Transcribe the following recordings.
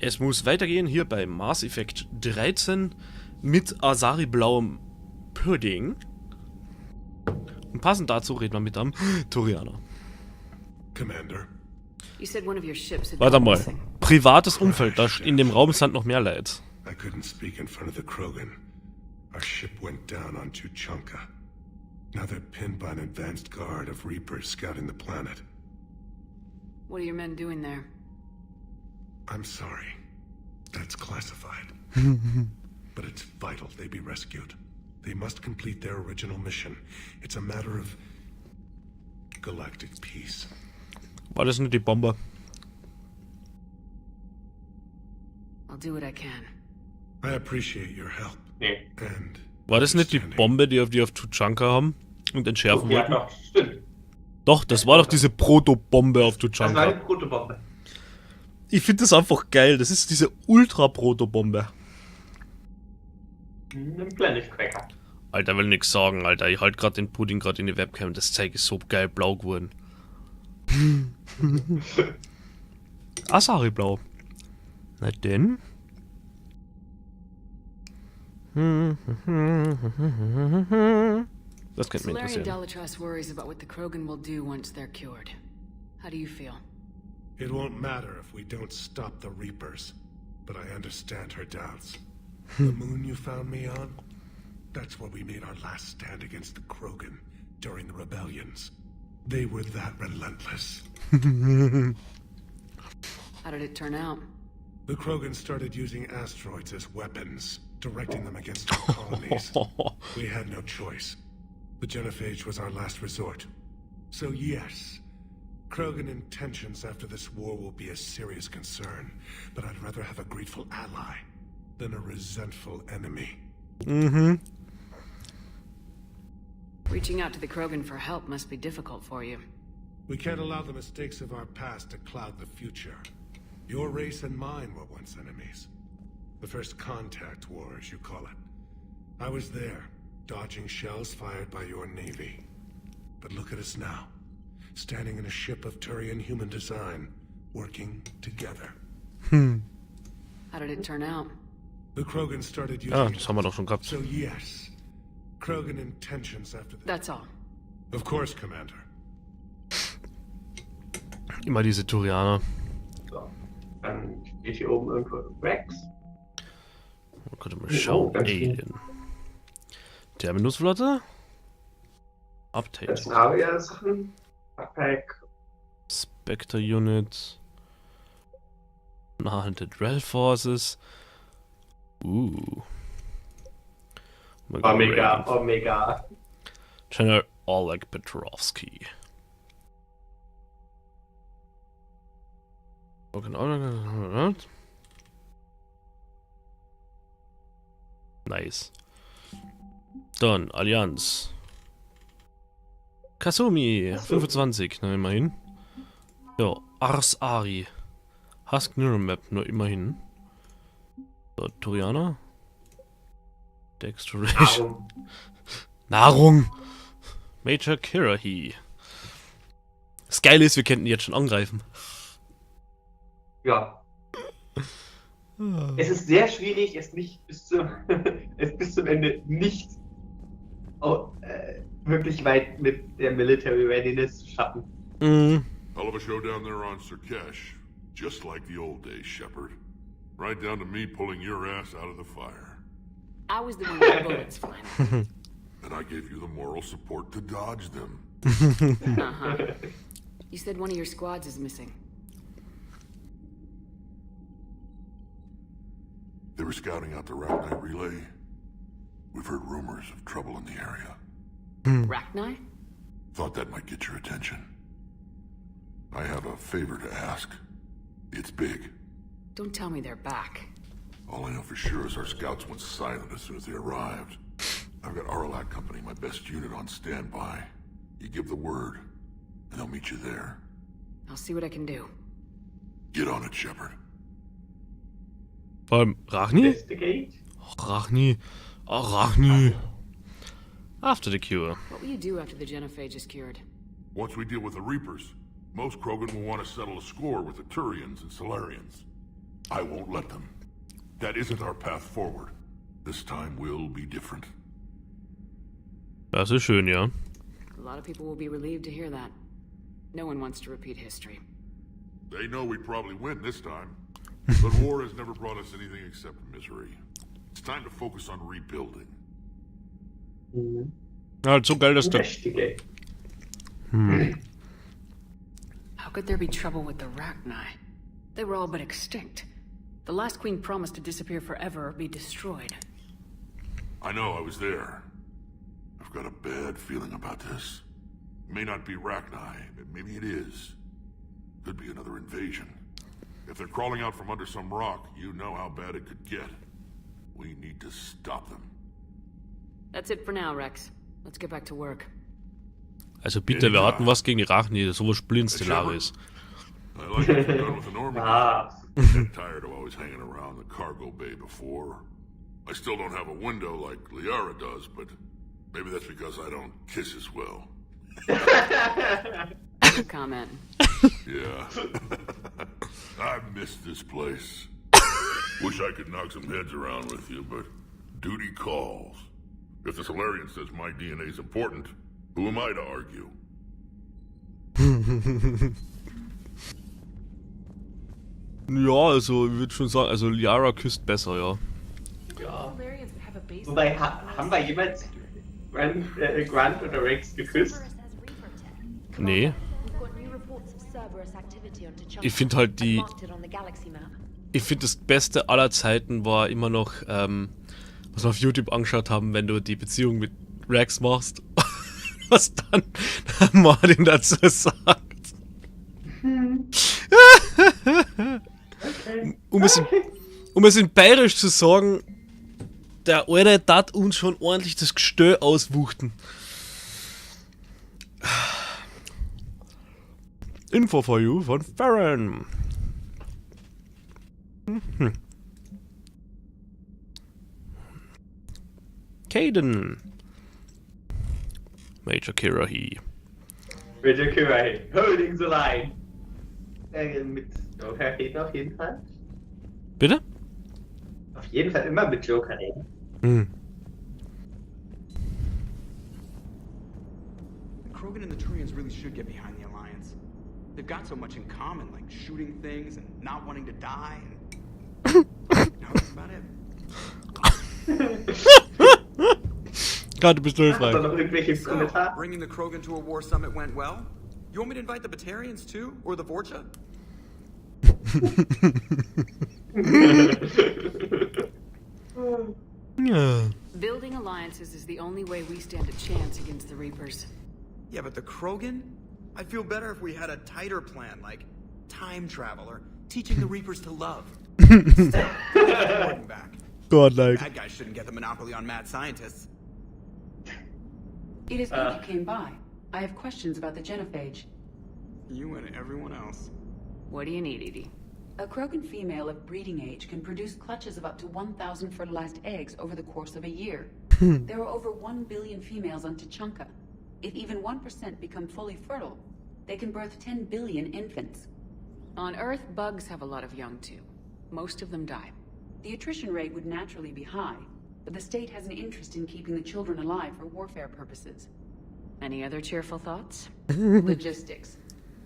Es muss weitergehen hier bei Mass Effect 13 mit Asari-blauem Pudding. Und passend dazu reden wir mit einem Turianer. Commander. Warte mal. Privates Umfeld, da in dem Raum sind noch mehr Leute. I couldn't speak in front of the Krogan. Our ship went down on Tuchanka. Now they're pinned by an advanced guard of Reapers scouting the planet. What are your men doing there? I'm sorry. That's classified. But it's vital they be rescued. They must complete their original mission. It's a matter of galactic peace. War das nicht die Bombe? I'll do what I can. I appreciate your help. Nee. And War das nicht die Bombe, die auf Tuchanka haben und entschärfen Ja, wollten? doch, stimmt. Doch, das war doch diese Proto-Bombe auf Das war Tuchanka. die Protobombe. Ich finde das einfach geil. Das ist diese Ultra-Proto-Bombe. Ein Planet Cracker. Alter, will nix sagen, Alter. Ich halt gerade den Pudding gerade in die Webcam. Das Zeug ist so geil blau geworden. Asari blau. Na denn? Das könnte mich Solarian interessieren. Dalatrass worries about what the Krogan will do once they're cured. How do you feel? it won't matter if we don't stop the Reapers. But I understand her doubts. The moon you found me on? That's where we made our last stand against the Krogan during the rebellions. They were that relentless. How did it turn out? The Krogan started using asteroids as weapons, directing them against our colonies. We had no choice. The genophage was our last resort. So yes, Krogan intentions after this war will be a serious concern, but I'd rather have a grateful ally than a resentful enemy. Reaching out to the Krogan for help must be difficult for you. We can't allow the mistakes of our past to cloud the future. Your race and mine were once enemies. The first contact war, as you call it. I was there, dodging shells fired by your navy. But look at us now, standing in a ship of Turian human design, working together. How did it turn out? The Krogan started using... Ja, das haben wir doch schon gehabt. So yes, Krogan intentions after that. That's all. Of course, Commander. Immer diese Turianer. So. Dann steht hier oben irgendwo Rex. Man könnte mal schauen. ganz Alien. Terminusflotte. Update. Das sind Aria-Sachen. Backpack. Spectre Unit. Nahende Rel Forces. Omega, Omega. General Oleg Petrovsky. Nice. Dann Allianz. Kasumi 25, na immerhin. Ja, Ars Ari. Husk Neural Map, nur immerhin. So, Turianer. Dexteration. Nahrung. Major Kirahi. Das Geile ist, wir könnten die jetzt schon angreifen. Ja. Es ist sehr schwierig, es nicht bis zum, es bis zum Ende nicht wirklich weit mit der Military Readiness zu schaffen. Mhm. Hell of a show down there on Surkesh. Just like the old days, Shepard. Right down to me pulling your ass out of the fire. I was the one with the bullets flying. And I gave you the moral support to dodge them. Uh-huh. You said one of your squads is missing. They were scouting out the Rachni relay. We've heard rumors of trouble in the area. Rachni? Thought that might get your attention. I have a favor to ask. It's big. Don't tell me they're back. All I know for sure is our scouts went silent as soon as they arrived. I've got Arlac Company, my best unit, on standby. You give the word, and they'll meet you there. I'll see what I can do. Get on it, Shepard. Vor allem Rachni? Investigate? Oh, Rachni. Oh, Rachni. After the cure. What will you do after the genophage is cured? Once we deal with the Reapers, most Krogan will want to settle a score with the Turians and Solarians. I won't let them. That isn't our path forward. This time will be different. Das ist schön, ja. A lot of people will be relieved to hear that. No one wants to repeat history. They know we'd probably win this time. But war has never brought us anything except misery. It's time to focus on rebuilding. Ja, so geil, dass der... Mächtige. How could there be trouble with the Rachni? They were all but extinct. The last queen promised to disappear forever or be destroyed. I know, I was there. I've got a bad feeling about this. It may not be Rachni, but maybe it is. Could be another invasion. If they're crawling out from under some rock, you know how bad it could get. We need to stop them. That's it for now, Rex. Let's get back to work. Also bitte, wir hatten was gegen die Rachni, sowas Blindstellaris. I like what you've done with the Normandy. Ah, I'm tired of always hanging around the cargo bay before. I still don't have a window like Liara does, but maybe that's because I don't kiss as well. Good comment. Yeah. I miss this place. Wish I could knock some heads around with you, but duty calls. If the Solarian says my DNA's important, who am I to argue? Ja, also ich würde schon sagen, also Liara küsst besser, ja. ja. Wobei, haben wir jemals Grant oder Rex geküsst? Nee. Ich finde halt ich finde das Beste aller Zeiten war immer noch, was wir auf YouTube angeschaut haben, wenn du die Beziehung mit Rex machst, was dann Martin dazu sagt. Okay. Um es in Bayerisch zu sagen, der Alte tat uns schon ordentlich das Gestell auswuchten. Info for you von Farron. Caden. Major Kirahi. Major Kirahi, holding the line. Mit Joker reden auf jeden Fall. Bitte? Auf jeden Fall immer mit Joker reden. The Krogan and the Turians really should get behind the Alliance. They've got so much in common, like shooting things and not wanting to die. And... no, that's about it. Gerade bist du Hast du noch irgendwelche So, Kommentare? bringing the Krogan to a war summit went well? You want me to invite the Batarians too? Or the Vorcha? Ja. Building alliances is the only way we stand a chance against the Reapers. Yeah, but the Krogan? I'd feel better if we had a tighter plan, like time travel or teaching the Reapers to love. Still, Gordon back. Godlike. Bad guys shouldn't get the monopoly on mad scientists. It is good you came by. I have questions about the genophage. You and everyone else. What do you need, Edie? A Krogan female of breeding age can produce clutches of up to 1,000 fertilized eggs over the course of a year. There are over 1 billion females on Tuchanka. If even 1% become fully fertile, they can birth 10 billion infants. On Earth, bugs have a lot of young too. Most of them die. The attrition rate would naturally be high, but the state has an interest in keeping the children alive for warfare purposes. Any other cheerful thoughts? Logistics.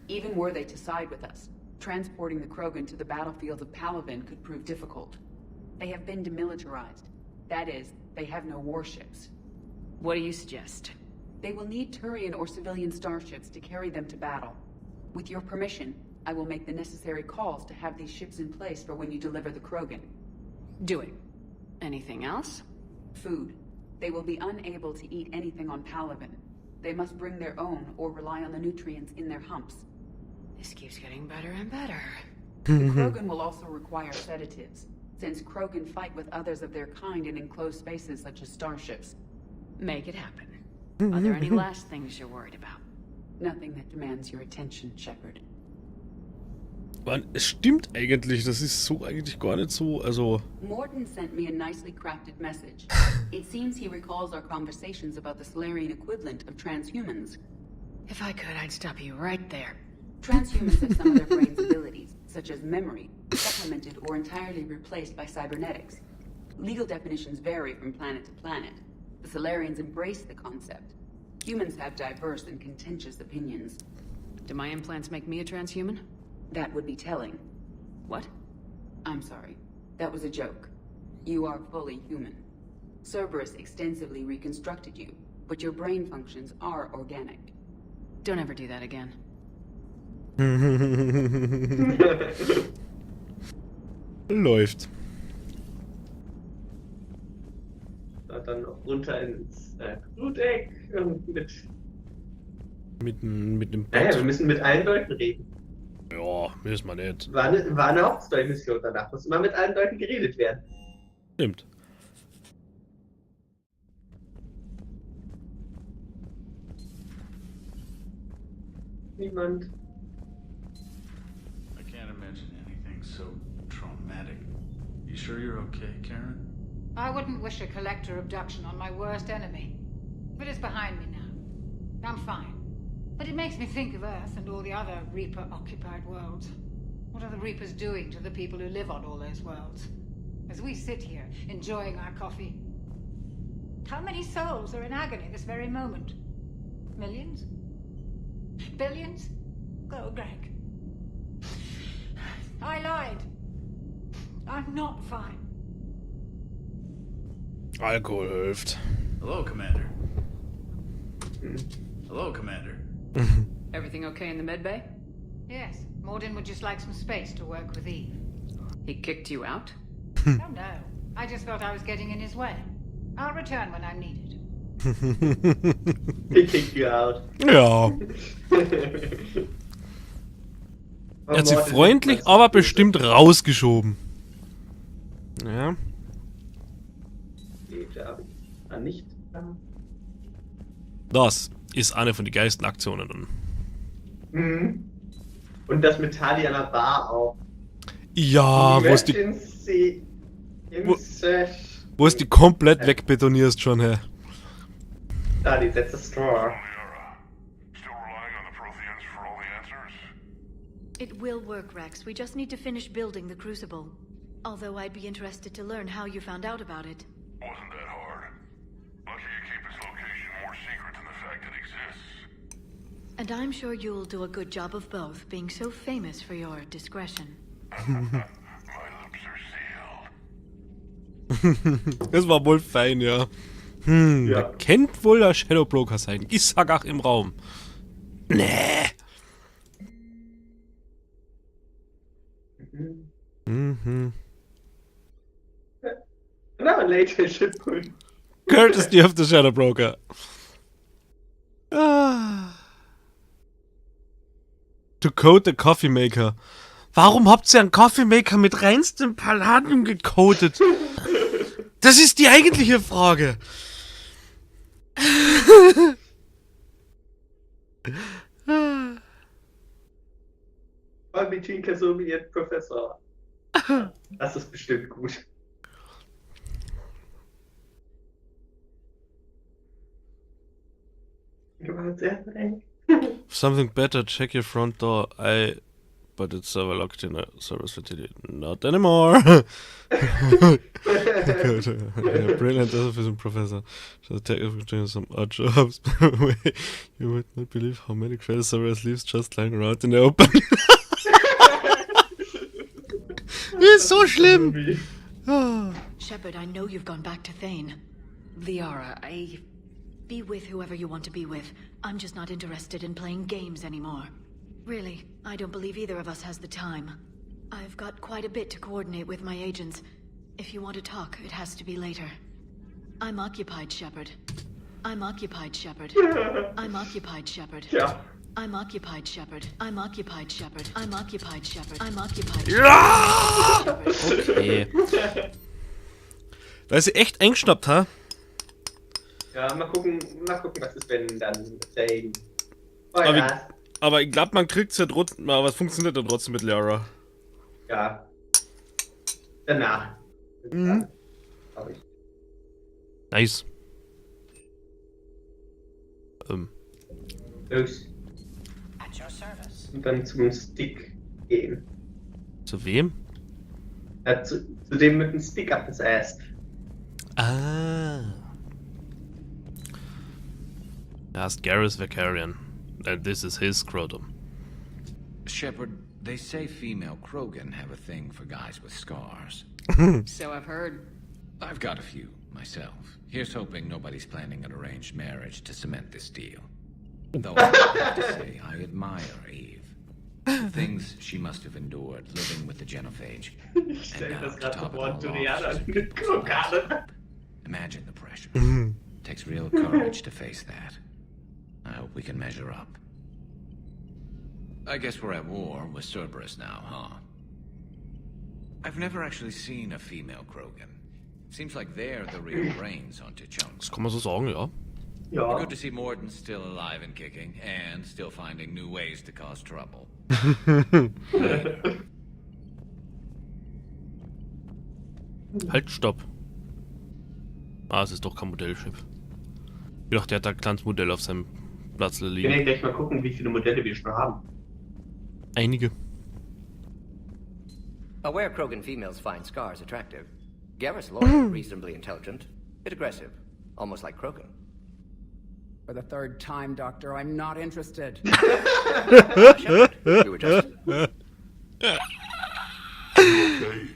Even were they to side with us, transporting the Krogan to the battlefields of Palaven could prove difficult. They have been demilitarized. That is, they have no warships. What do you suggest? They will need Turian or civilian starships to carry them to battle. With your permission, I will make the necessary calls to have these ships in place for when you deliver the Krogan. Do it. Anything else? Food. They will be unable to eat anything on Palaven. They must bring their own or rely on the nutrients in their humps. This keeps getting better and better. The Krogan will also require sedatives, since Krogan fight with others of their kind in enclosed spaces such as starships. Make it happen. Are there any last things you're worried about? Nothing that demands your attention, Shepard. Man, es stimmt eigentlich, das ist so eigentlich gar nicht so, also... Morton sent me a nicely crafted message. It seems he recalls our conversations about the Solarian equivalent of transhumans. If I could, I'd stop you right there. Transhumans have some of their brain's abilities, such as memory, but supplemented or entirely replaced by cybernetics. Legal definitions vary from planet to planet. The Solarians embrace the concept. Humans have diverse and contentious opinions. Do my implants make me a transhuman? That would be telling. What? I'm sorry. That was a joke. You are fully human. Cerberus extensively reconstructed you, but your brain functions are organic. Don't ever do that again. Läuft. Dann noch runter ins Bluteck und Mit dem Naja, wir müssen mit allen Leuten reden. Ja, müssen wir nicht. War eine Hauptstory-Mission danach. Muss immer mit allen Leuten geredet werden. Stimmt. Niemand. I can't imagine anything so traumatic. You sure you're okay, Karen? I wouldn't wish a collector abduction on my worst enemy. But it's behind me now. I'm fine. But it makes me think of Earth and all the other Reaper-occupied worlds. What are the Reapers doing to the people who live on all those worlds? As we sit here, enjoying our coffee. How many souls are in agony this very moment? Millions? Billions? Go, Greg. I lied. I'm not fine. Alkohol hilft. Hello, Commander. Hello, Commander. Everything okay in the medbay? Yes, Morden would just like some space to work with Eve. He kicked you out? Oh no, I just felt I was getting in his way. I'll return when I'm needed. He kicked you out. Ja. Er hat sie freundlich, aber bestimmt rausgeschoben. Ja. Nicht. Das ist eine von den geilsten Aktionen dann. Mhm. Und das mit Tali an der Bar auch. Ja, wo es die komplett wegbetonierst schon, hä? Tali, that's a straw. Still relying on the Protheans for all the answers? It will work, Rex. We just need to finish building the Crucible. Although I'd be interested to learn how you found out about it. Wasn't that hard. Lucky you keep its location more secret than the fact it exists. And I'm sure you'll do a good job of both, being so famous for your discretion. My lips are sealed. Das war wohl fein, ja. Ja. Da kennt wohl der Shadowbroker sein. Ich sag auch im Raum. Nee. Mhm. No, later should put. Courtesy of the Shadowbroker. Ah. To code the Coffee Maker. Warum habt ihr einen Coffee Maker mit reinstem Palladium gecodet? Das ist die eigentliche Frage. Between Kasumi und Professor. Das ist bestimmt gut. Something better, check your front door. But it's locked in a service facility. Not anymore. Good. Yeah, brilliant officer professor. Just take some odd jobs. You would not believe how many credit servers leaves just lying around in the open. Ist so schlimm. Shepard, I know you've gone back to Thane. Liara, be with whoever you want to be with. I'm just not interested in playing games anymore. Really, I don't believe either of us has the time. I've got quite a bit to coordinate with my agents. If you want to talk, it has to be later. I'm occupied, Shepard. I'm occupied, Shepard. I'm occupied, Shepard. Ja. I'm occupied, Shepard. I'm occupied, Shepard. I'm occupied, Shepard. I'm occupied. Ja! Okay. Da ist sie echt eingeschnappt, ha? Ja, mal gucken, was ist, wenn dann Zane. Oh, ja. Aber ich glaube, man kriegt's ja trotzdem, aber es funktioniert ja trotzdem mit Liara. Ja. Danach. Mhm. Glaube ich. Nice. Los. Und dann zum Stick gehen. Zu wem? Zu dem mit dem Stick up his ass. Ah. That's Garrus Vicarian. And this is his scrotum. Shepard, they say female Krogan have a thing for guys with scars. So I've heard. I've got a few, myself. Here's hoping nobody's planning an arranged marriage to cement this deal. Though I have to say, I admire Eve. The things she must have endured living with the genophage. And now to top it all off, imagine the pressure. Takes real courage to face that. I hope we can measure up. I guess we're at war with Cerberus now, huh? I've never actually seen a female Krogan. Seems like they're the real brains on T'Chunga. Das kann man so sagen, ja. Ja. Good to see Morden still alive and kicking, and still finding new ways to cause trouble. Halt, stopp. Ah, es ist doch kein Modellschiff. Ich dachte, der hat ein kleines Modell auf seinem Platz Wir liegen. können gleich mal gucken, wie viele Modelle wir schon haben. Einige. Aware Krogan females find scars attractive. Garrus loyal, reasonably intelligent, bit aggressive, almost like Krogan. For the third time, Doctor, I'm not interested. Shepard, you were just... Okay?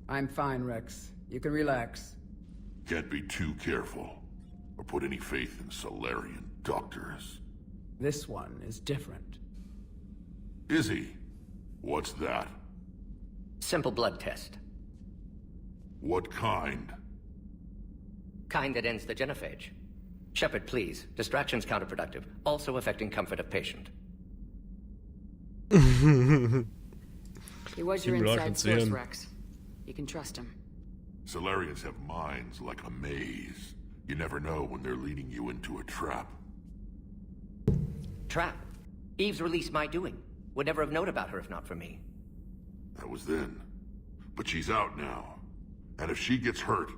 I'm fine, Rex. You can relax. Can't be too careful, or put any faith in Solarian doctors. This one is different. Is he? What's that? Simple blood test. What kind? Kind that ends the genophage. Shepard, please. Distraction's counterproductive, also affecting comfort of patient. He was your inside source, Rex. You can trust him. Solarians have minds like a maze. You never know when they're leading you into a trap. Trap? Eve's release my doing. Would never have known about her if not for me. That was then. But she's out now. And if she gets hurt,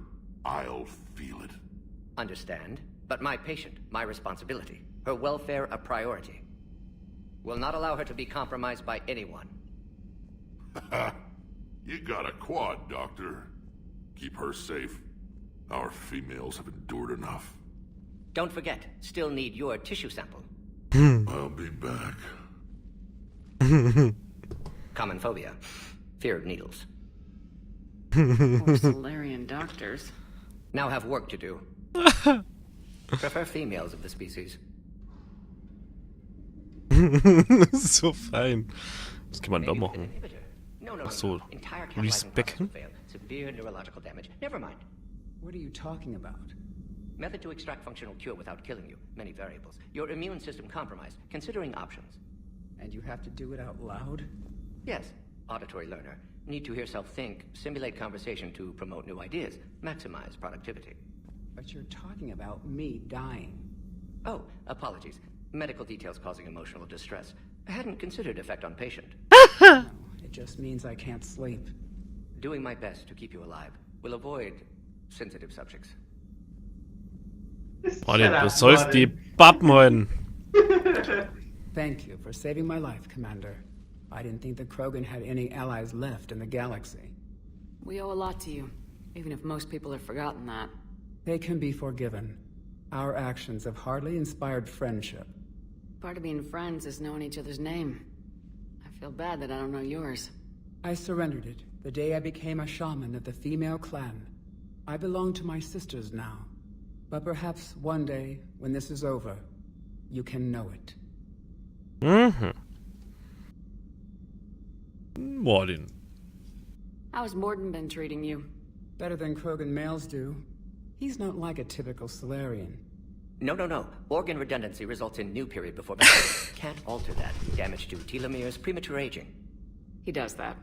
I'll feel it. Understand? But my patient, my responsibility. Her welfare a priority. Will not allow her to be compromised by anyone. You got a quad, Doctor. Keep her safe. Our females have endured enough. Don't forget, still need your tissue sample. I'll be back. Common phobia. Fear of needles. Or Solarian doctors. Now have work to do. Prefer females of the species. So fein. Was kann man da machen? Ach so, Respecken? Severe neurological damage. Never mind. What are you talking about? Method to extract functional cure without killing you. Many variables. Your immune system compromised. Considering options. And you have to do it out loud? Yes. Auditory learner. Need to hear self think, simulate conversation to promote new ideas, maximize productivity. But you're talking about me dying. Oh, apologies. Medical details causing emotional distress. I hadn't considered effect on patient. No, it just means I can't sleep. Doing my best to keep you alive. Will avoid sensitive subjects. Martin, du sollst die Pappen halten. Thank you for saving my life, Commander. I didn't think the Krogan had any allies left in the galaxy. We owe a lot to you, even if most people have forgotten that. They can be forgiven. Our actions have hardly inspired friendship. Part of being friends is knowing each other's name. I feel bad that I don't know yours. I surrendered it the day I became a shaman of the female clan. I belong to my sisters now. But perhaps one day, when this is over, you can know it. Martin. How's Morden been treating you? Better than Krogan males do. He's not like a typical Solarian. No. Organ redundancy results in new period before battle. Can't alter that. Damage to telomeres, premature aging. He does that.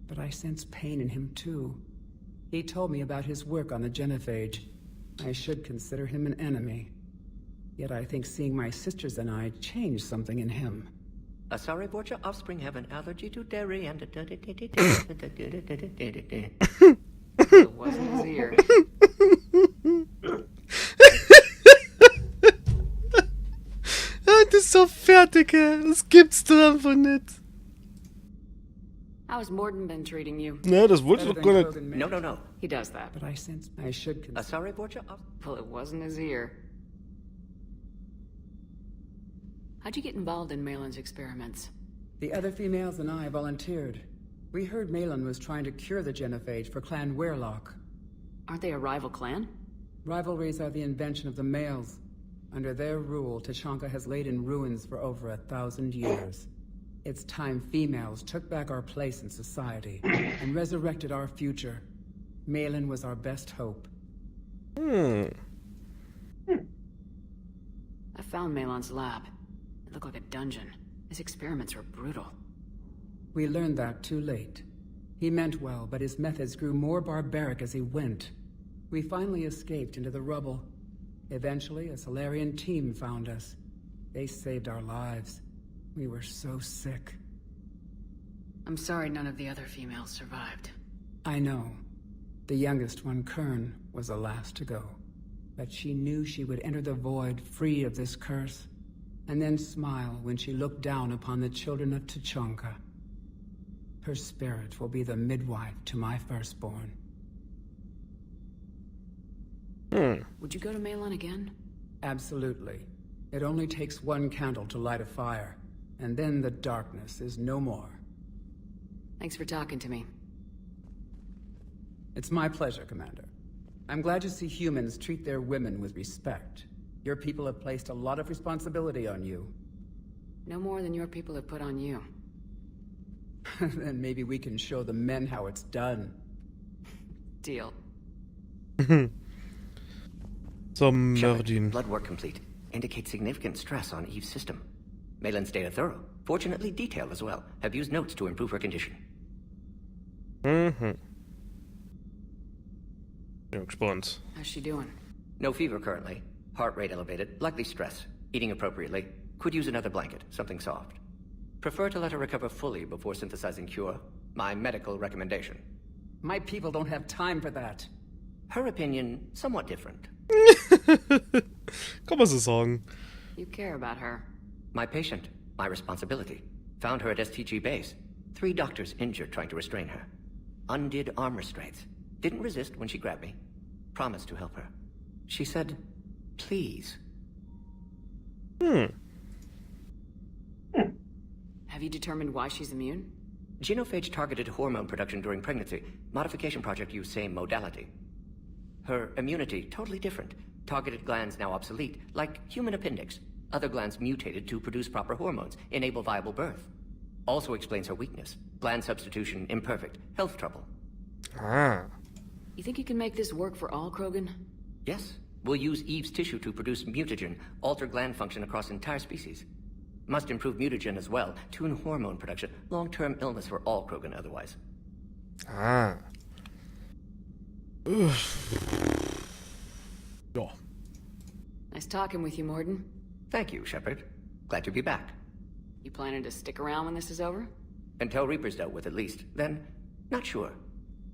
But I sense pain in him too. He told me about his work on the genophage. I should consider him an enemy. Yet I think seeing my sisters and I changed something in him. Asari Borgia offspring have an allergy to dairy and... It wasn't his ear. Das ist so fertig, ey. Das gibt's doch einfach nicht. How's Morden been treating you? Ja, das wollte ich doch gar nicht. No. He does that. But I sense I should consider... Sorry, Borgia? Well, it wasn't his ear. How'd you get involved in Malin's experiments? The other females and I volunteered. We heard Malin was trying to cure the genophage for Clan Werelock. Aren't they a rival clan? Rivalries are the invention of the males. Under their rule, Tachanka has laid in ruins for over 1,000 years. It's time females took back our place in society and resurrected our future. Malin was our best hope. I found Malin's lab. It looked like a dungeon. His experiments were brutal. We learned that too late. He meant well, but his methods grew more barbaric as he went. We finally escaped into the rubble. Eventually, a Solarian team found us. They saved our lives. We were so sick. I'm sorry none of the other females survived. I know. The youngest one, Kern, was the last to go. But she knew she would enter the void free of this curse, and then smile when she looked down upon the children of Tachanka. Her spirit will be the midwife to my firstborn. Would you go to Malin again? Absolutely. It only takes one candle to light a fire, and then the darkness is no more. Thanks for talking to me. It's my pleasure, Commander. I'm glad to see humans treat their women with respect. Your people have placed a lot of responsibility on you. No more than your people have put on you. Then maybe we can show the men how it's done. Deal. Zum Shepard, Merdin. blood work complete. Indicates significant stress on Eve's system. Malin's data thorough. Fortunately detailed as well. Have used notes to improve her condition. Bin gespannt. How's she doing? No fever currently. Heart rate elevated. Likely stress. Eating appropriately. Could use another blanket. Something soft. Prefer to let her recover fully before synthesizing cure. My medical recommendation. My people don't have time for that. Her opinion, somewhat different. Kann man so sagen. You care about her. My patient. My responsibility. Found her at STG base. 3 doctors injured trying to restrain her. Undid arm restraints. Didn't resist when she grabbed me. Promised to help her. She said, please. Have you determined why she's immune? Genophage targeted hormone production during pregnancy. Modification project used same modality. Her immunity, totally different. Targeted glands now obsolete, like human appendix. Other glands mutated to produce proper hormones, enable viable birth. Also explains her weakness. Gland substitution imperfect. Health trouble. You think you can make this work for all Krogan? Yes. We'll use Eve's tissue to produce mutagen, alter gland function across entire species. Must improve mutagen as well, tune hormone production. Long-term illness for all Krogan otherwise. Ja. Nice talking with you, Morden. Thank you, Shepard. Glad to be back. You planning to stick around when this is over? Until Reaper's dealt with at least. Then, not sure.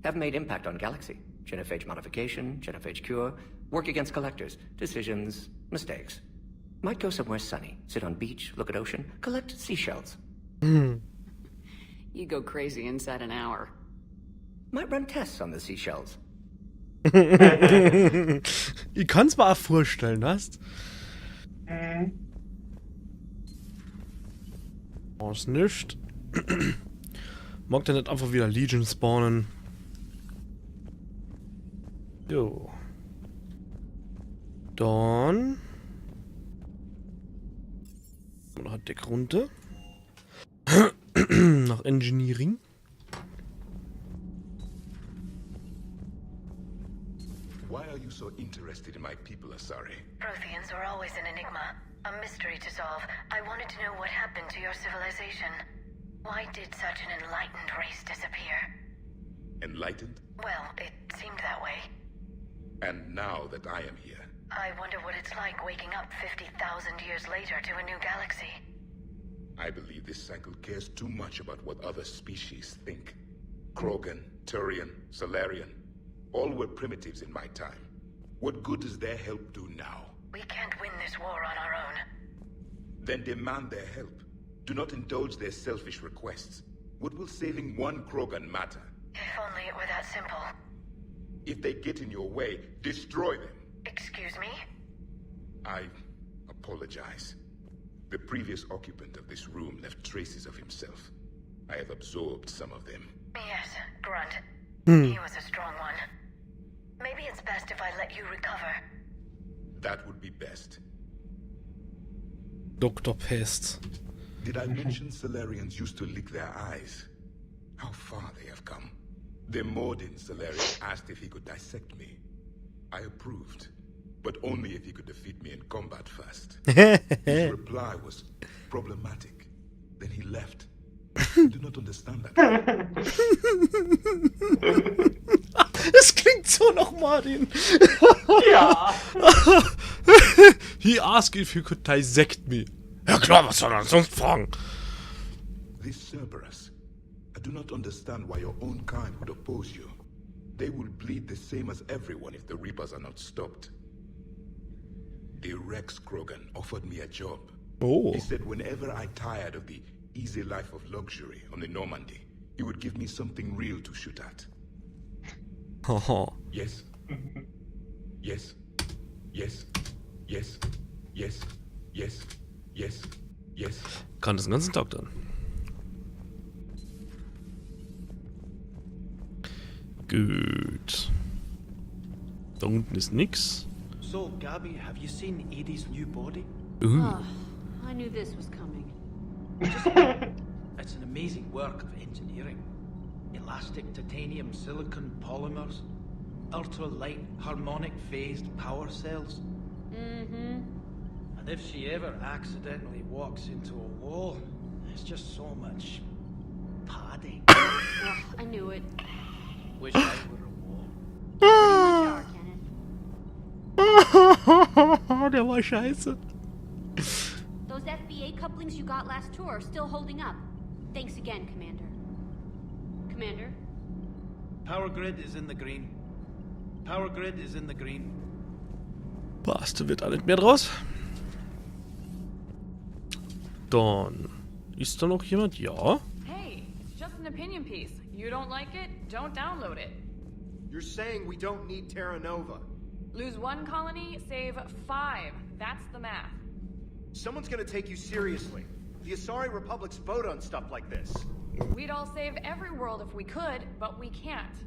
Have made impact on Galaxy. Genophage modification, genophage cure, work against collectors, decisions, mistakes. Might go somewhere sunny, sit on beach, look at ocean, collect seashells. You go crazy inside an hour. Might run tests on the seashells. Ich kann's mir auch vorstellen, hast? Was nicht. Mag der nicht einfach wieder Legion spawnen? Jo. Dann. Noch ein Deck runter. Nach Engineering. Why are you so interested in my people, Asari? Protheans are always an enigma, a mystery to solve. I wanted to know what happened to your civilization. Why did such an enlightened race disappear? Enlightened? Well, it seemed that way. And now that I am here, I wonder what it's like waking up 50,000 years later to a new galaxy. I believe this cycle cares too much about what other species think. Krogan, Turian, Solarian, all were primitives in my time. What good does their help do now? We can't win this war on our own. Then demand their help. Do not indulge their selfish requests. What will saving one Krogan matter? If only it were that simple. If they get in your way, destroy them. Excuse me? I apologize. The previous occupant of this room left traces of himself. I have absorbed some of them. Yes, Grunt. He was a strong one. Maybe it's best if I let you recover. That would be best. Dr. Pest. Did I mention Solarians used to lick their eyes? How far they have come. The Mordin Solarian asked if he could dissect me. I approved, but only if he could defeat me in combat first. His reply was problematic. Then he left. I do not understand that. Es klingt so nach Martin. Ja. He asked if he could dissect me. Ja klar, was soll er sonst fragen? This Cerberus, I do not understand why your own kind would oppose you. They will bleed the same as everyone if the Reapers are not stopped. The Rex Krogan offered me a job. Oh. He said whenever I tired of the easy life of luxury on the Normandy, he would give me something real to shoot at. Yes. Yes. Yes. Yes. Yes. Yes. Yes. Yes. Kann das den ganzen Tag dann. Gut. Da unten ist nix. So, Gabby, have you seen Edie's new body? Oh, I knew this was coming. It's an amazing work of engineering. Elastic titanium silicon polymers, ultra-light harmonic phased power cells. Mm-hmm. And if she ever accidentally walks into a wall, there's just so much padding. Oh, I knew it. Wish I were a wall. Der war scheiße. Those FBA couplings you got last tour are still holding up. Thanks again, Commander. Commander? Power grid is in the green. Power grid is in the green. Passt, wird auch nicht mehr draus. Dann ist da noch jemand? Ja. Hey, it's just an opinion piece. You don't like it? Don't download it. You're saying we don't need Terra Nova. Lose 1 colony, save 5. That's the math. Someone's gonna take you seriously. The Asari Republic's vote on stuff like this. We'd all save every world if we could, but we can't.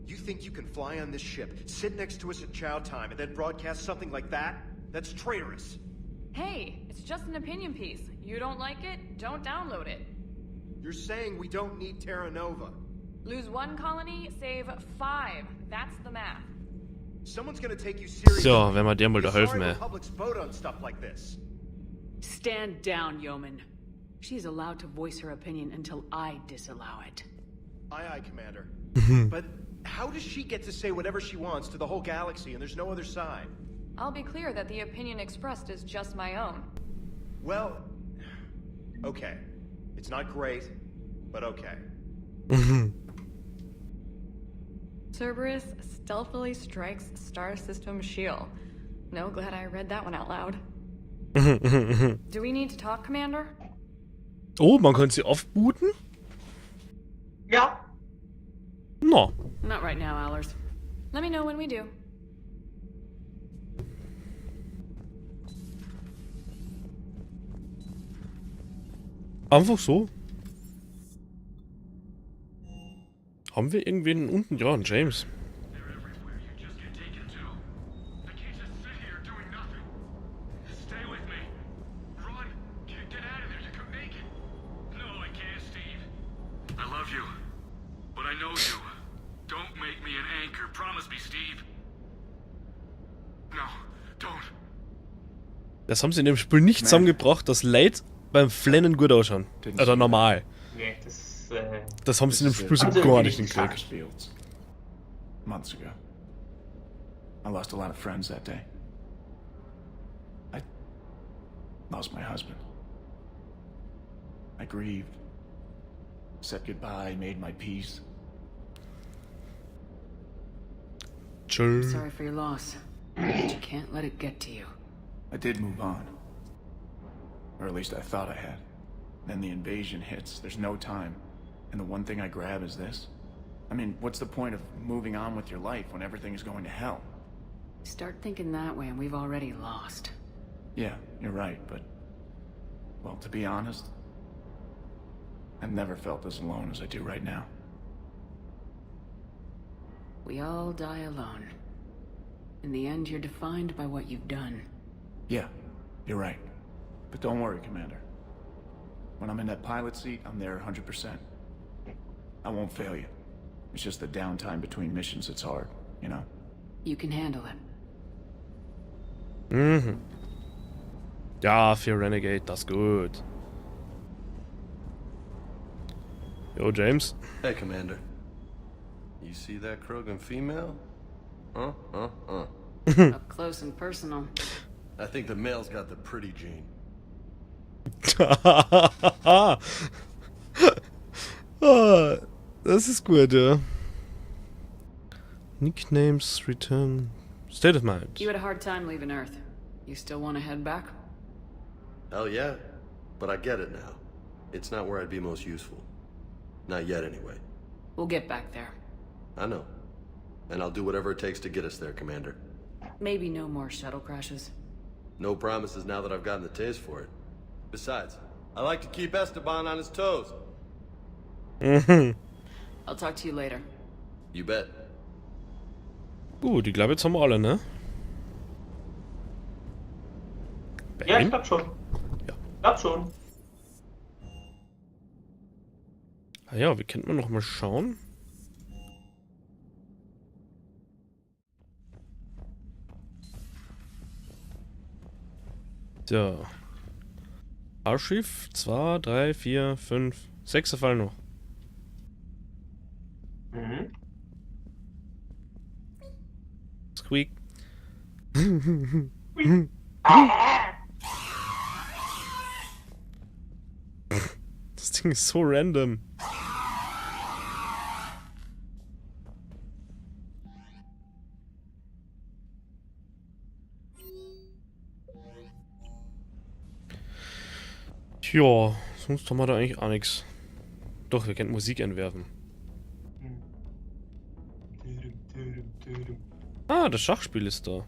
You think you can fly on this ship, sit next to us at chow time, and then broadcast something like that? That's traitorous. Hey, it's just an opinion piece. You don't like it? Don't download it. You're saying we don't need Terra Nova. Lose 1 colony, save 5. That's the math. Someone's gonna take you seriously. So, wenn wir dem wohl da helfen, ey. Republic's vote on stuff like this. Stand down, yeoman. She's allowed to voice her opinion until I disallow it. Aye, aye, Commander. But how does she get to say whatever she wants to the whole galaxy and there's no other side? I'll be clear that the opinion expressed is just my own. Well, okay. It's not great, but okay. Cerberus stealthily strikes star system shield. No, glad I read that one out loud. Do we need to talk, Commander? Oh, man kann sie aufbooten? Ja. No. Not right now, Allers. Let me know when we do. Einfach so. Haben wir irgendwen unten? Ja, einen James. Das haben sie in dem Spiel nicht zusammengebracht, dass Leute beim Flennen gut ausschauen. Oder normal. Nee, das haben sie in dem Spiel so gar nicht hingekriegt. Months ago. I lost a lot of friends that day. I lost my husband. I grieved. Said goodbye, made my peace. I'm sorry for your loss, but you can't let it get to you. I did move on. Or at least I thought I had. Then the invasion hits. There's no time. and the one thing I grab is this? I mean, what's the point of moving on with your life when everything is going to hell? Start thinking that way and we've already lost. Yeah, you're right, but... well, to be honest, I've never felt as alone as I do right now. We all die alone. In the end, you're defined by what you've done. Yeah, you're right. But don't worry, Commander. When I'm in that pilot seat, I'm there 100%. I won't fail you. It's just the downtime between missions that's hard, you know? You can handle it. Mhm. Ja, für Renegade, das ist gut. Yo, James. Hey, Commander. You see that Krogan female? Up close and personal. I think the male's got the pretty gene. Ah, das ist gut, ja. Nicknames, return, state of mind. You had a hard time leaving Earth. You still want to head back? Hell yeah. But I get it now. It's not where I'd be most useful. Not yet, anyway. We'll get back there. I know. And I'll do whatever it takes to get us there, Commander. Maybe no more shuttle crashes. No promises now that I've gotten the taste for it. Besides, I like to keep Esteban on his toes. I'll talk to you later. You bet. Gut, ich glaube, jetzt haben wir alle, ne? Ja, ich glaub schon. Ja. Glaub schon. Ah ja, wie könnte man noch mal schauen? So. Archiv 2, 3, 4, 5, 6 fallen noch. Mhm. Squeak. Das Ding ist so random. Tja, sonst haben wir da eigentlich auch nichts. Doch, wir können Musik entwerfen. Ah, das Schachspiel ist da.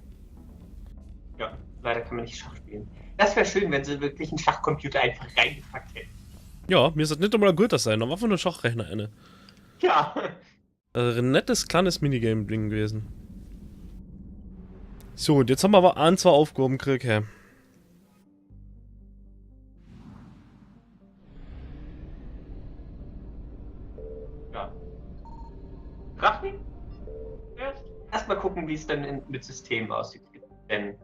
Ja, leider kann man nicht Schach spielen. Das wäre schön, wenn sie wirklich einen Schachcomputer einfach reingepackt hätten. Ja, mir sollte nicht einmal ein guter sein, aber einfach nur ein Schachrechner eine. Ja. Ein nettes, kleines Minigame-Ding gewesen. So, und jetzt haben wir aber ein, zwei Aufgaben gekriegt, hä? Ja. Drachen? Erstmal gucken, wie es dann mit Systemen aussieht. Denn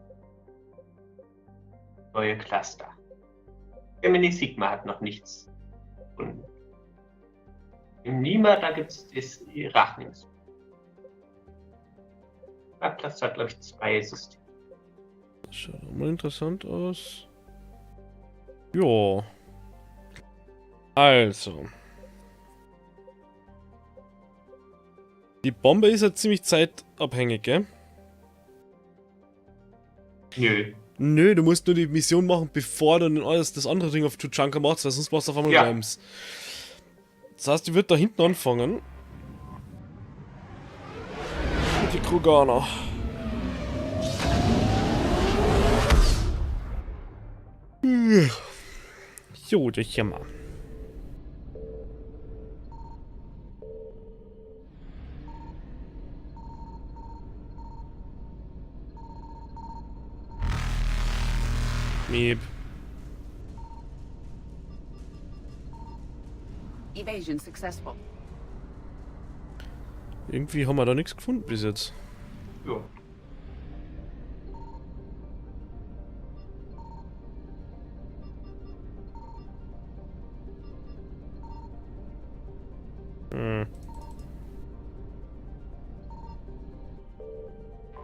neue Cluster. Gemini Sigma hat noch nichts. Und im Nima, da gibt es das Rachnings. Cluster hat, glaube ich, 2 Systeme. Das schaut auch mal interessant aus. Jo. Also. Die Bombe ist ja ziemlich zeitabhängig, gell? Nö. Nö, du musst nur die Mission machen, bevor du das andere Ding auf Tuchanka machst, weil sonst machst du auf einmal Rams. Das heißt, die wird da hinten anfangen. Mit die Kroganer. Jo, das hier mal. Miep. Evasion successful. Irgendwie haben wir da nichts gefunden bis jetzt. Jo.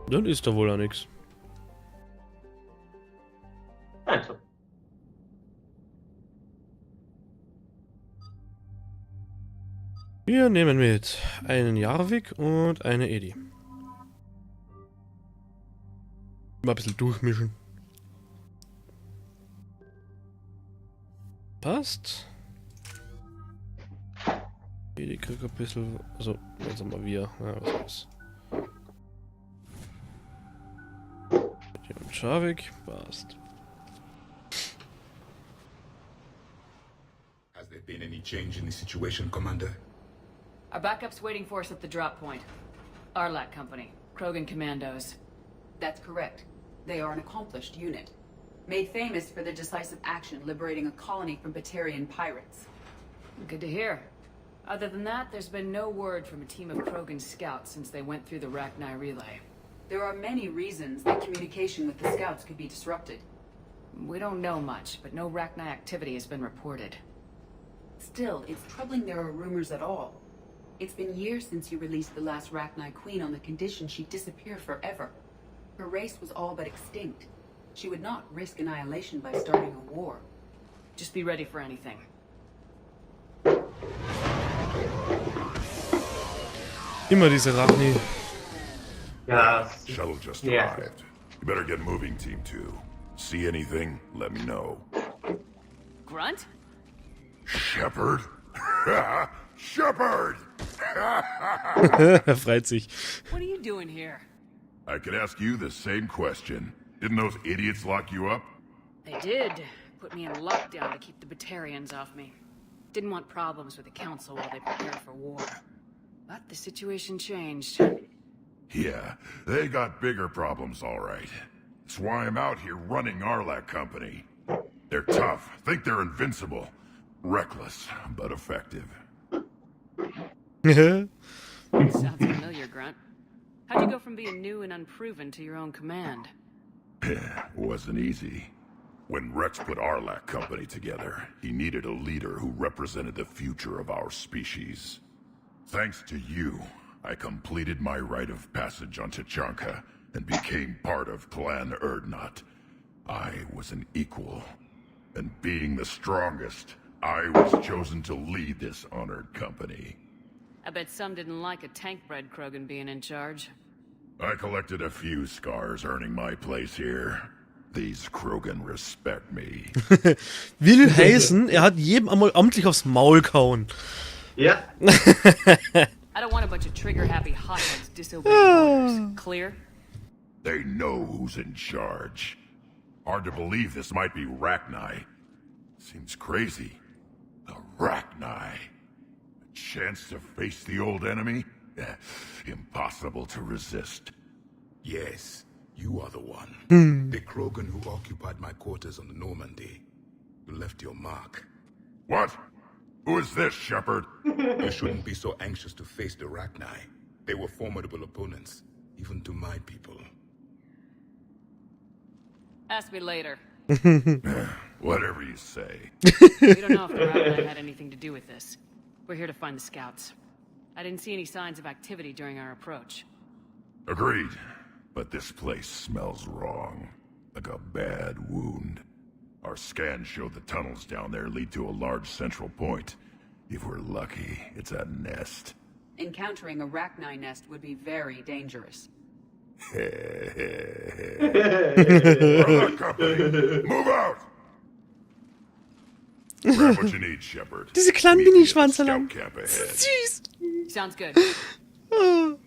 Dann ist da wohl auch nichts. Also. Wir nehmen mit einen Jarvik und eine Edi. Mal ein bisschen durchmischen. Passt. Die krieg ein bisschen. Also, jetzt haben wir. Ja, was ist? Hier und Schavik, passt. Has there been any change in the situation, Commander? Our backup's waiting for us at the drop point. Arlac Company, Krogan Commandos. That's correct. They are an accomplished unit. Made famous for their decisive action liberating a colony from Batarian pirates. Good to hear. Other than that, there's been no word from a team of Krogan scouts since they went through the Rachni relay. There are many reasons that communication with the scouts could be disrupted. We don't know much, but no Rachni activity has been reported. Still, it's troubling there are rumors at all. It's been years since you released the last Rachni Queen on the condition she'd disappear forever. Her race was all but extinct. She would not risk annihilation by starting a war. Just be ready for anything. Immer diese Rachni. Ja. Shuttle just Yeah. arrived. You better get moving, Team 2. See anything, let me know. Grunt? Shepard? Shepard! Er freut sich. What are you doing here? I could ask you the same question. Didn't those idiots lock you up? They did. Put me in lockdown to keep the Batarians off me. Didn't want problems with the Council while they prepared for war. But the situation changed. Yeah, they got bigger problems, all right. That's why I'm out here running Arlac Company. They're tough, think they're invincible. Reckless, but effective. Sounds familiar, Grunt. How'd you go from being new and unproven to your own command? Wasn't easy. When Rex put Arlac Company together, he needed a leader who represented the future of our species. Thanks to you, I completed my rite of passage on Tachanka and became part of Clan Erdnot. I was an equal, and being the strongest, I was chosen to lead this honored company. I bet some didn't like a tank-bred Krogan being in charge. I collected a few scars earning my place here. These Krogan respect me. Will heißen, er hat jedem einmal amtlich aufs Maul gehauen. Ja. I don't want a bunch of trigger-happy hotheads disobeying orders. Clear? They know who's in charge. Hard to believe this might be Rachni. Seems crazy. The Rachni. A chance to face the old enemy? Impossible to resist. Yes, you are the one. The Krogan who occupied my quarters on the Normandy. You left your mark. What? Who is this, Shepard? You shouldn't be so anxious to face the Rachni. They were formidable opponents, even to my people. Ask me later. Whatever you say. We don't know if the Rachni had anything to do with this. We're here to find the scouts. I didn't see any signs of activity during our approach. Agreed. But this place smells wrong. Like a bad wound. Our scans show the tunnels down there lead to a large central point. If we're lucky, it's a nest. Encountering a Rachni nest would be very dangerous. Arlac Company, move out! Grab what you need, Shepard. Diese kleinen Mini-Schwanzerlang. Süß. Sounds good. So.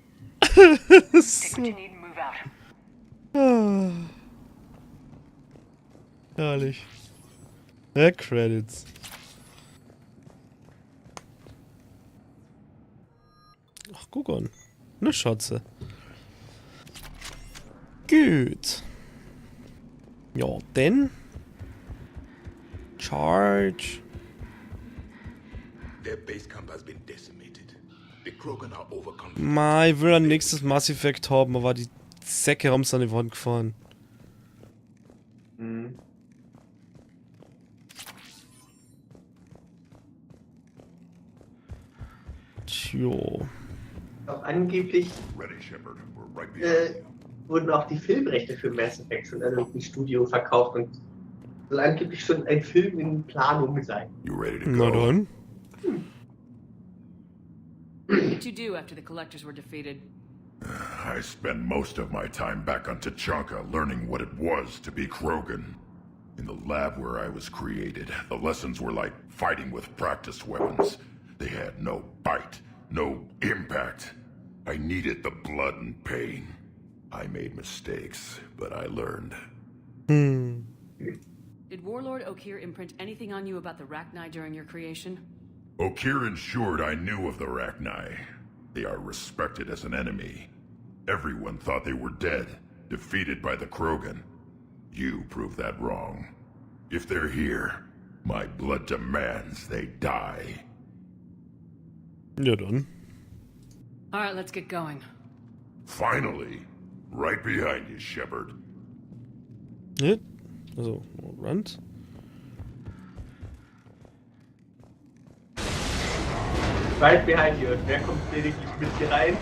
Take what you need and move out. Herrlich. Ja, Credits. Ach, guck an. Ne Schatze. Gut. Ja, denn. Charge. Their base camp has been decimated. The Krogan are overconfident. Ma, ich will ein nächstes Mass Effect haben, aber die Säcke haben es an die Wand gefahren. Tjo. Auch angeblich Ready, Shepard. We're right behind you. wurden auch die Filmrechte für Mass Effect schon an irgendein Studio verkauft und soll angeblich schon ein Film in Planung sein. You ready to go? Na dann. What did you do after the collectors were defeated? I spent most of my time back on Tachanka learning what it was to be Krogan. In the lab where I was created, the lessons were like fighting with practiced weapons. They had no bite, no impact. I needed the blood and pain. I made mistakes, but I learned. Did Warlord Okeer imprint anything on you about the Rachni during your creation? Okeer ensured I knew of the Rachni. They are respected as an enemy. Everyone thought they were dead, defeated by the Krogan. You proved that wrong. If they're here, my blood demands they die. Ja dann. Alright, let's get going. Finally. Right behind you, Shepard. Ja. Also, Rand. Right behind you. Und wer kommt lediglich mit hier rein?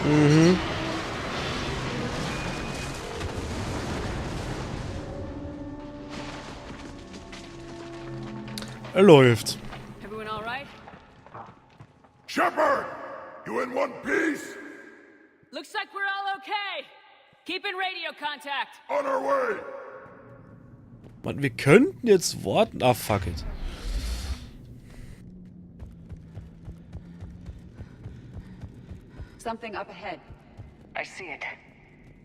Mhm. Er läuft. Everyone all right? Shepard! You in one piece? Looks like we're all okay. Keep in radio contact. On our way. Mann, wir könnten jetzt warten. Ah, fuck it. Something up ahead. I see it.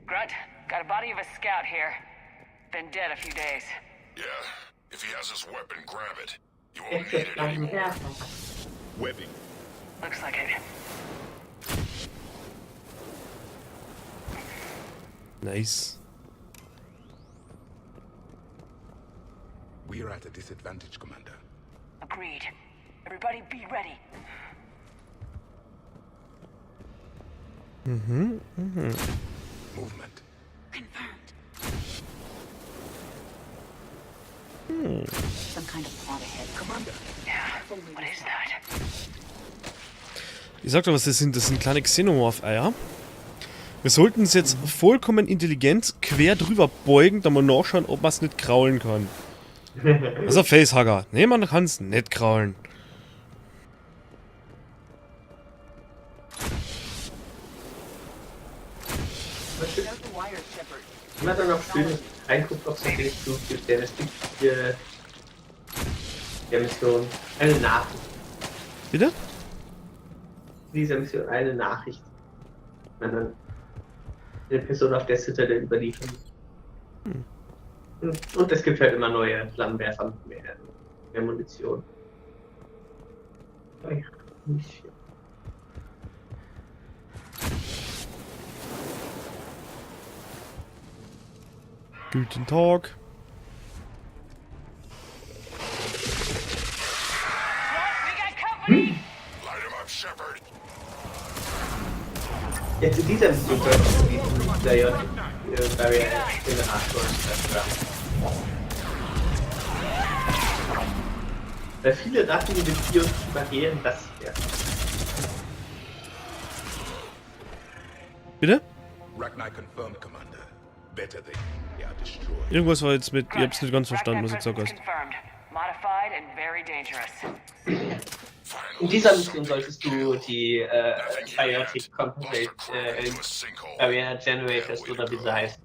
Grunt, got a body of a scout here. Been dead a few days. Yeah, if he has his weapon, grab it. You won't need it anymore. Webbing. Looks like it. Nice. We are at a disadvantage, Commander. Agreed. Everybody be ready. Movement. Confirmed. Some kind of plot ahead. Commander. Yeah, what is that? Ich sag doch, was das sind. Das sind kleine Xenomorph-Eier. Wir sollten es jetzt vollkommen intelligent quer drüber beugen, da mal nachschauen, ob man es nicht kraulen kann. Also Facehugger. Nee, man kann es nicht kraulen. Immer dann noch schön reinguckt, ob es wirklich so gibt, denn es gibt hier der Mission eine Nachricht. Bitte? Dieser Mission eine Nachricht. Wenn dann eine Person auf der Citadel überliefern. Und es gibt halt immer neue Flammenwerfer mit mehr Munition. Oh ja, nicht. Guten Tag. Light him up, Shepard. Jetzt in dieser Mission solltest du diesen Barrier-Generator zerstören. Weil viele Ratten investieren die Barrieren, das hier. Bitte? Rachni confirmed, Commander. Better they are destroyed. Irgendwas war jetzt mit... Ich hab's nicht ganz verstanden, was du gesagt hast. Modified and very dangerous. In dieser Mission solltest du die Biotic Compensate Barrier Generators oder wie sie heißt,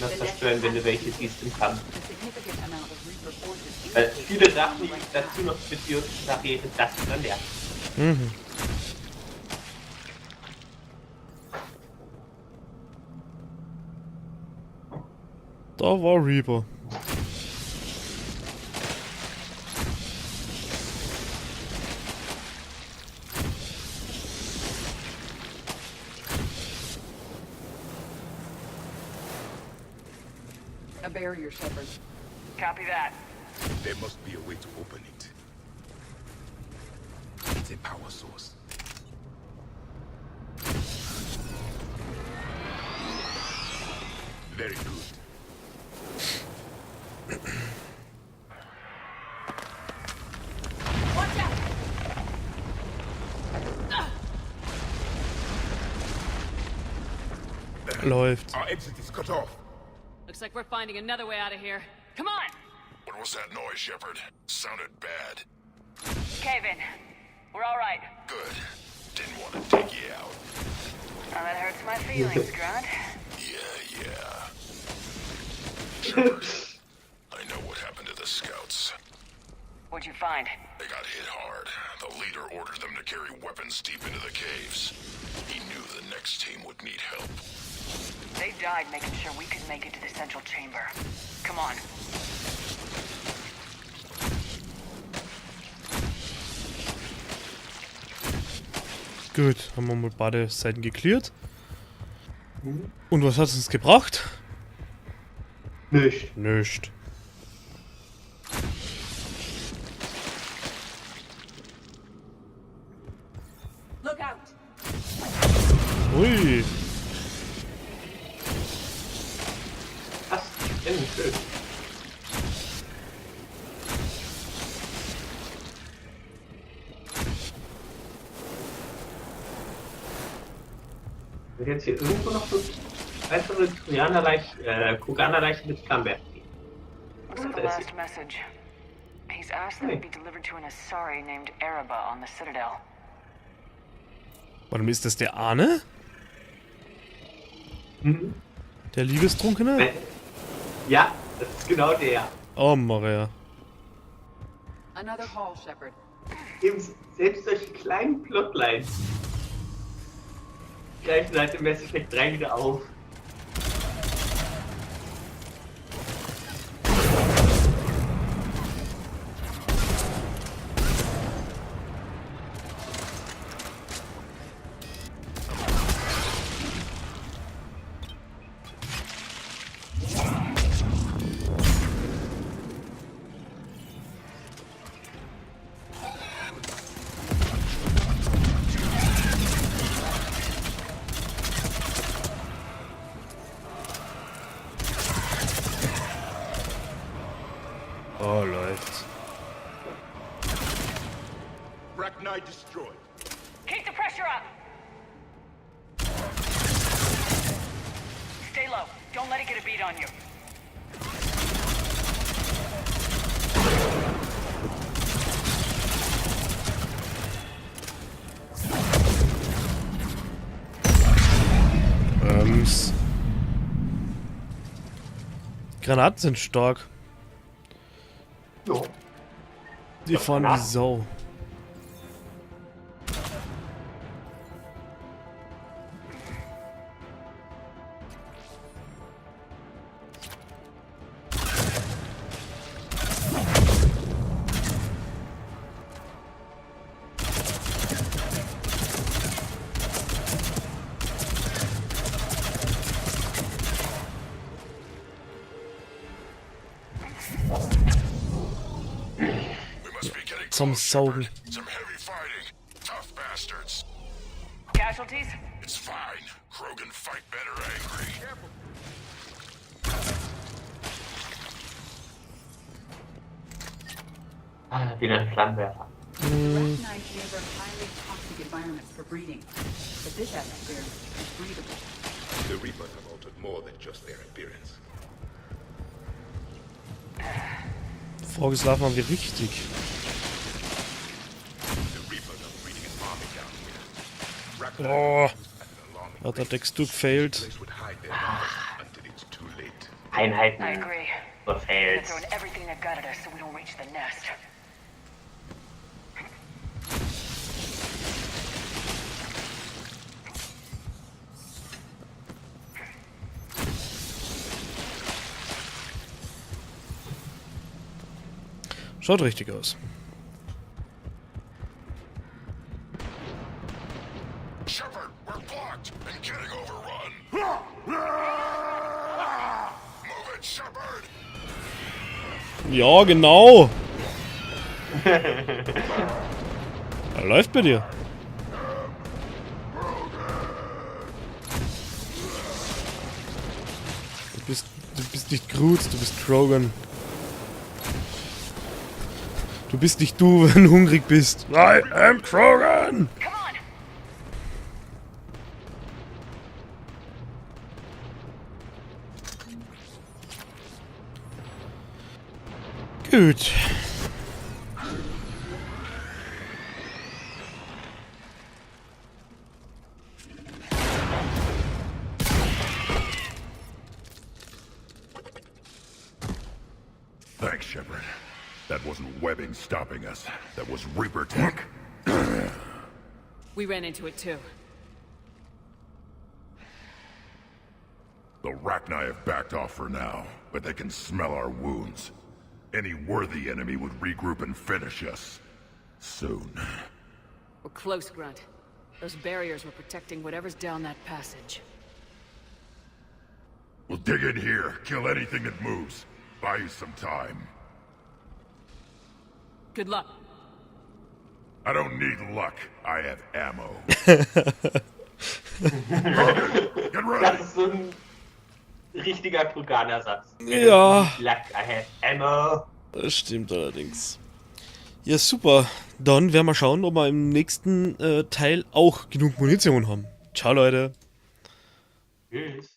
noch zerstören, wenn du welche siehst im Kampf. Weil viele Sachen dazu noch mit biotischen Barrieren, das ist dann der. Mhm. Da war Reaper. A barrier, Shepard. Copy that. There must be a way to open it. It's a power source. Very good. Watch out! Läuft. Our exit is cut off. Looks like we're finding another way out of here. Come on! What was that noise, Shepard? Sounded bad. Cave in. We're all right. Good. Didn't want to take you out. Oh, that hurts my feelings, Grunt. Yeah. Shepard, I know what happened to the scouts. What'd you find? They got hit hard. The leader ordered them to carry weapons deep into the caves. He knew the next team would need help. They died making sure we could make it to the central chamber. Come on. Gut, haben wir mal beide Seiten geklärt. Und was hat es uns gebracht? Nicht. Nicht. Look out! Ui. Was? Schön. Wird jetzt hier irgendwo noch so weitere Koganerleichen mit Flammenwerfer geben? Looks like the last message. He's asked that it be delivered to an Asari named Araba on the Citadel. Warum ist das der Arne? Mhm. Der Liebestrunkene? Ja, das ist genau der. Oh, Maria. Another haul, Shepard. Eben selbst solche kleinen Plotlines greifen halt im Mass Effect 3 wieder auf. Oh, läuft's. Rachni destroyed. Keep the pressure up! Stay low. Don't let it get a beat on you. Granaten sind stark. Jo. Die fahren wie Sau. Zum Saugen. Some heavy fighting. Tough bastards. Casualties? It's fine. Krogan fight better angry. Ah, wieder ein Flammenwerfer. Recognize these are highly toxic environments for breeding, but this atmosphere is breathable. The Reapers have altered more than just their appearance. Vorgeschlafen haben wir richtig. Oh, hat der Textur gefailt. Einheiten. I agree. Or fails. They're throwing everything they've got at us so we don't reach the nest. Schaut richtig aus. Shepard, we're blocked and getting overrun. Move it, Shepard. Ja, genau. Läuft bei dir. Du bist nicht Groot, du bist Krogan. Du bist nicht du, wenn du hungrig bist. I am Krogan! Gut. Thanks, Shepard. That wasn't webbing stopping us. That was Reaper tech. We ran into it too. The Rachni have backed off for now, but they can smell our wounds. Any worthy enemy would regroup and finish us. Soon. We're close, Grunt. Those barriers were protecting whatever's down that passage. We'll dig in here, kill anything that moves. Buy you some time. Good luck. I don't need luck. I have ammo. Get ready. Das ist so ein richtiger Kroganer-Satz. Ja. Luck, I have ammo. Das stimmt allerdings. Ja, super. Dann werden wir schauen, ob wir im nächsten Teil auch genug Munition haben. Ciao, Leute. Tschüss.